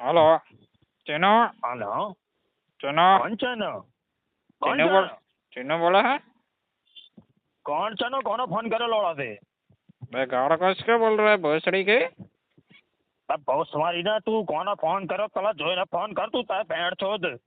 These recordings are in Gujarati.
हेलो चीनो हेलो चीनो कौन चनो कौन चीनो बोल चीनो बोला है कौन चनो कौन फोन करे लोड़ा से भाई गाड़ कस के बोल रहा है भोसड़ी के अब बहुत सवारी ना तू कौन फोन करो तला जो ना फोन कर तू तार पैर छोड़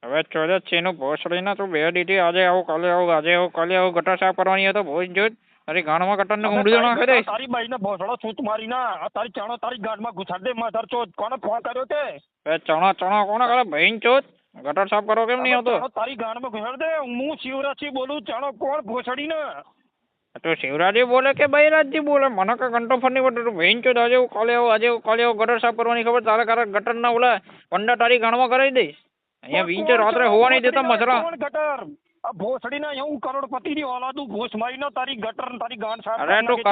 હવે ચોદે ચીનો ભોસડીના તું બે દીધી આજે આવું કાલે આવું ગટર સાફ કરવાની હતો ભોજ જોત તારી ગાણમાં ગટરને ઊંડું નાખી દઈશ તારી બાઈ ને ભોસડો છું તમારી ના તારી ચાણો તારી ગાંઠમાં ઘુસાડ દે મધર ચોદ કોને ફોન કર્યો તે એ ચણા ચણા કોને કરે બહેન ચોત ગટર સાફ કરો કેમ નહીં આવતો તારી ગાંઠમાં ઘુસાડ દે હું શિવરાજથી બોલું ચાણો કોણ ભોસડી ને તું શિવરાજી બોલે કે બૈરાજજી બોલે મને કઈ ઘંટો ફરની પડે તું બહેન ચોત આજે કાલે આવું ગટર સાફ કરવાની ખબર તારે કારે ગટરના ઓલા પંડા તારી ગાણમાં કરાવી દઈશ અહીંયા વીંચે રાત્રે હોવા નહીં દેતા મસરા કોણ ગટર આ ભોસડી ના હું કરોડપતિ ની ઓલાદું ઘોષ મારી નો તારી ગટર તારી ગાંઠ સાફ અરે તું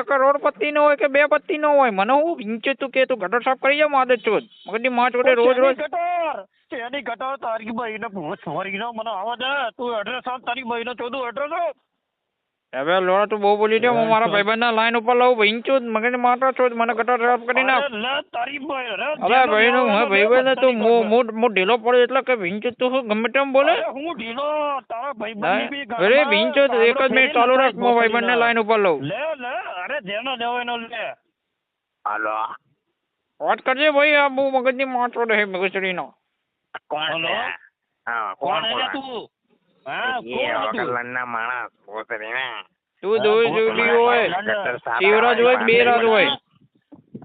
કરોડપતિ નો હોય કે બે પતિ નો હોય મને હું વીંચે તું કે તું ગટર સાફ કરી જા માદે ચોદ મગજની માં ચોટે રોજ ગટર તેની ગટર તારી ભાઈ ને ભોસ મારી નો મને આવા દે તું એડ્રેસ આપ તારી ભાઈ નો ચોદું એડ્રેસ આપ હવે લોડા તું બહુ બોલી દે હું મારા ભાઈબંધ ના લાઈન ઉપર લાવું વીંચું મગજની માટા ચોદ મને ગટર સાફ કરી નાખ લે તારી ભાઈ રે અરે ભાઈ નો હું ભાઈબંધ તું મો ઢીલો પડે એટલે કે વીંચું તું ગમે તેમ બોલે હું ઢીલો તારા ભાઈબંધ બી અરે વીંચું એક જ મિનિટ ચાલુ રાખ હું ભાઈબંધ ને લાઈન ઉપર લઉં લે અરે જેનો લેવો એનો લે હાલો વાત કરજે ભાઈ આ બહુ મગજની માં ચોદ હે મગજડી નો કોણ હા કોણ હે તું હા કોણ ના માણસ પોતરી ને તું જોઈ હોય શિવરાજ હોય બેરાજ હોય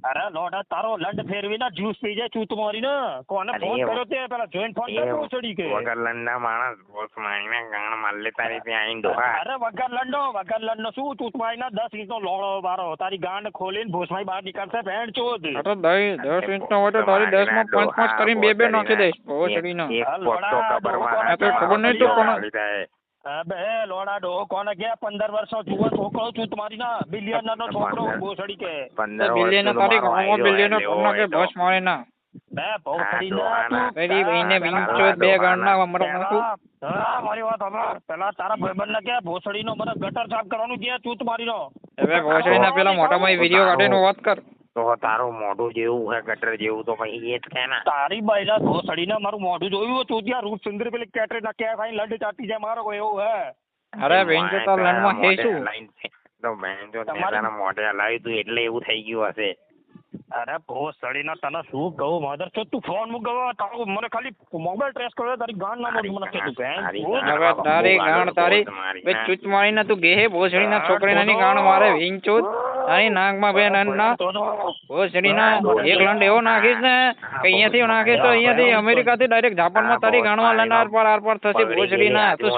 અરે લોડા તારો લંડ ફેરવી ના જ્યુસ પી જાય ચૂત મારી ને કોને ફોન કર્યો તે પેલા જોઈન્ટ ફોન કર પૂછડી કે વગર લંડા માણસ બોસ મારીને ગાણ મારલે તારી ત્યાં આઈને ડોહા અરે વગર લંડો શું ચૂત મારી ના 10 ઇંચનો લોડો બારો તારી ગાંડ ખોલીને ભોસમાઈ બહાર નીકળશે ભેણ ચોદ આ તો 10 ઇંચનો હોય તો તારી 10 માં 5 કરીને બે નાખી દઈશ બહુ ચડી ના એક પોટો કબર માં આ તો ખબર નહીં તો કોણ અબે લોડા ડો કોને કે 15 વર્ષનો જુઓ છોકરો છું તમારી ના બિલિયનર નો છોકરો ભોસડી કે 15 બિલિયનર તારી ગામમાં બિલિયનર કોણ કે બસ મારે ના બે ભોસડી ના પેલી ભાઈને વિંચો બે ગાણના મરમ નાખું હા મારી વાત સાંભળ પેલા તારા ભાઈબંધ ને કે ભોસડી નો મને ગટર સાફ કરવાનું કે ચૂત મારી નો હવે ભોસડી ના પેલા મોટામાં વિડિયો કાઢીને વાત કર તો તારું મોઢું જેવું હે ગટર જેવું તો પછી એ જ કે ના તારી બાઈલા ભોસડી ને મારું મોઢું જોયું હતું ત્યાં રૂપચંદ્ર પેલી કેટરે ના કે ભાઈ લડ ચાટી જાય મારો કોઈ એવું હે અરે વિંચો તો લંડમાં હે શું તો બેન જો તેના મોઢે લાવી તું એટલે એવું થઈ ગયું હશે અરે ભોસડી ના તને શું કહું મધર છો તું ફોન મુકવા તારું મને ખાલી મોબાઈલ ટ્રેસ કર્યો તારી ગાંડ ના મને કે તું હવે તારી ગાંડ તારી બે ચૂત મારીને તું ગે હે ભોસડી ના છોકરીનાની ગાંડ મારે વિંચો તારી નાકમાં બે ના ભોસડી ના એક લંડ એવો નાખીશ ને કે અહીંયાથી નાખીશ તો અહીંયાથી અમેરિકાથી ડાયરેક્ટ જાપાનમાં તારી ગાંડમાં લંડ આર પાર થશે ભોસડી ના તું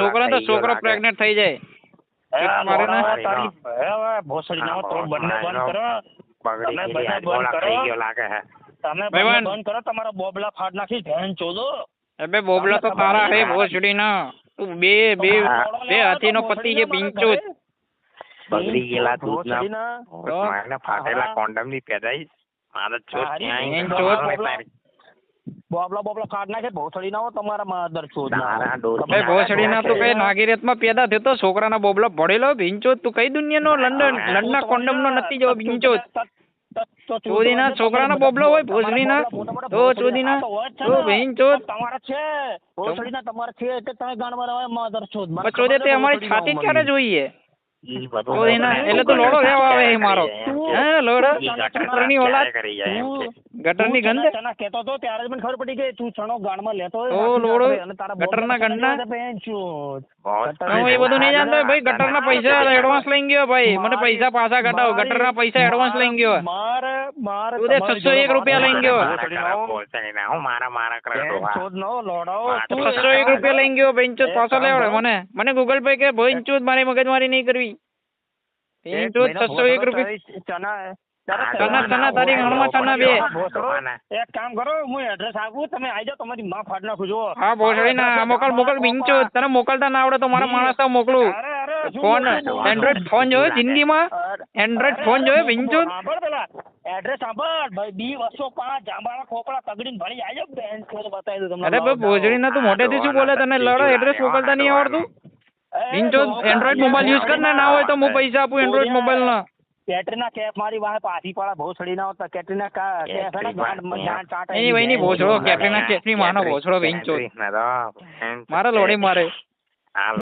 છોકરો પ્રેગ્નેન્ટ થઈ જાય મારે ના તારી હવે ભોસડી ના તો બંને બંધ કરો બગડી ગઈ ગોળા ખાઈ ગયો લાગે હે તમે બંધ કરો તમારા બોબલા ફાડ નાખી ધ્યાન ચોદો અબે બોબલા તો તારા હે ભોસડી ના તું બે હાથીનો પતિ છે પિંચો બગડી ગયેલા દૂધના મારના ફાટેલા કોન્ડમ ની પેદાઈશ મારા છોડ બોબલા ફાડ નાખે ભોસડી ના હો તમારા માદર ચોદ એ ભોસડી ના તું કઈ નાગીરેતમાં પેદા થયો છોકરાના બોબલા ભણેલો ભીંચો તું કઈ દુનિયાનો લંડના કોન્ડમ નો નથી જો ભીંચો ચોદીના છોકરાના બોબલો હોય ભોસડીના તો ચોદીના તો ભીંચો તમારા છે ભોસડીના તમારા છે એટલે તમે ગાણમાં રહો માદર ચોદ ચોદે તે અમારી છાતી જ ક્યારે જોઈએ એટલે તો લોડો લેવા આવે મારો હે લોડો ગટરની ઓલાદ ગટરની ગંધ તને કહેતો તો ત્યારે જ મને ખબર પડી ગઈ તું છણો ગાણમાં લેતો ઓ લોડો ગટરના ગંડના હું એ બધું નહીં જાણતો ભાઈ ગટરના પૈસા એડવાન્સ લઈ ગયો ભાઈ મને પૈસા પાછા કટાવો ગટરના પૈસા એડવાન્સ લઈ ગયો મારે તું 601 રૂપિયા લઈ ગયો મારા કરે 601 રૂપિયા લઈ ગયો બેંચો પાછો લેવડે મને ગૂગલ પે કે બેંચો મારી મગજમારી નહીં કરવી બેંચો 601 રૂપિયા ચના તારી ગામમાં ચના બે એક કામ કરો હું એડ્રેસ આપું તમે આવી જાઓ તમારી માં ફાડ નાખું જો હા ભોસડી ના મોકલ બિંચો તને મોકલતા ના આવડે તો મારા માણસ મોકલું ફોન એન્ડ્રોઈડ ફોન જોયો જિંદગીમાં એન્ડ્રોઈડ ફોન જોયો બિંચો એડ્રેસ સાંભળ ભાઈ બી 205 જાંબાના ખોપડા તગડીને ભણી આવી જાવ બેન તો બતાવી દઉં તમને અરે ભાઈ ભોસડી ના તું મોઢેથી શું બોલે તને લડો એડ્રેસ મોકલતા નહીં આવડતું બિંચો એન્ડ્રોઈડ મોબાઈલ યુઝ કર ના હોય તો હું પૈસા આપું એન્ડ્રોઈડ મોબાઈલ ના કેટરીના કેફ મારી વાહે પાછી પાડા ભોસડી ના હોતા કેટરીના કેફ હે ને ગાંડ ચાટા એની વહીની ભોસડો કેટરીના કેફની માનો ભોસડો વિંચો મારે લોડી મારે હાલ